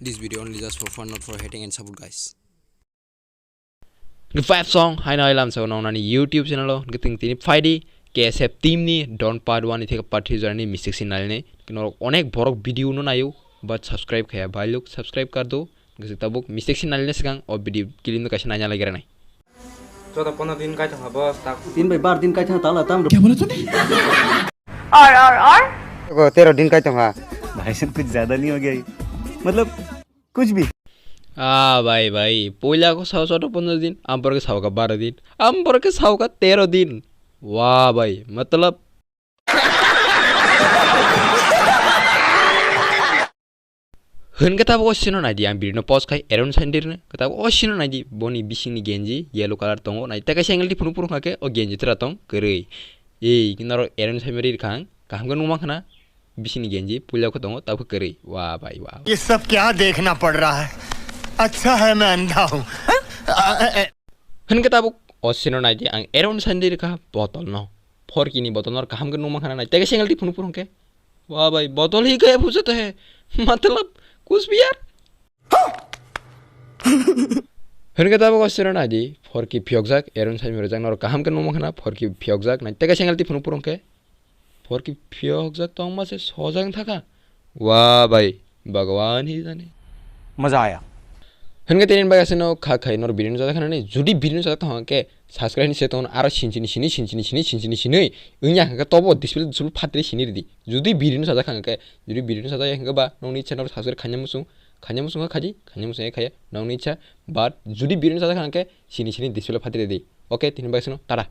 This video only just for fun, not for hating and support, guys. The five song hai na ilam so nong nani YouTube channel lo giting tini faidi KSF team ni don part 1 itheka part 3 journey mistake signal ne kino onek borok video no nayo but subscribe khaya bhai log subscribe kar do gisi tabuk mistake signal ne sikang और video kilin no kaisa nanya lagi ranai 14-15 दिन का था बस तक 3 by 12 दिन का था ताला ताम क्या बोला तूने? और 13 दिन का था भाई साहब कुछ ज्यादा नहीं हो गया ये? मतलब कुछ भी भाई भाई पहिला को 15 दिन आम्बर के 12 दिन आम्बर के 13 दिन वाह भाई मतलब Hun kata bo sino na di ambir no post kai eron sandir ne kata bo sino na di boni bising ni genji yellow color tongo na ita ka sengel di punu kake o genji tra tong kerei kinaro eron samiri kang kaham kan umang kana bising ni genji pula ko tongo tabu kerei wah bai wah ये सब क्या देखना पड़ रहा है? अच्छा है मैं अंधा हूँ। Hun kata bo o sino na di ang eron sandir ka botol no for kini botol no kaham kan umang kana na ita ka sengel di punu ke wah bai botol hi gaya हो जाता है मतलब कुछ भी यार Hun kata bo sino na di for ki pyokjak eron samiri jang nor kaham kan umang kana for ki pyokjak na ita ka sengel di punu ke for ki pyokjak tong ma se sojang thaka wah bai bhagwan hi jane मजा आया Hun kata tin baga sino kha khai nor birin jada khana ni judi birin jada thang ke subscribe ni se ton aro sinchini sini unya ka tobo display sul phatri sini di judi birin jada khang ke judi birin jada yang ba nongni channel subscribe khanya musung ka khaji khanya musung khaya nongni cha but judi birin jada khang ke sini display phatri di okay tin baga sino tara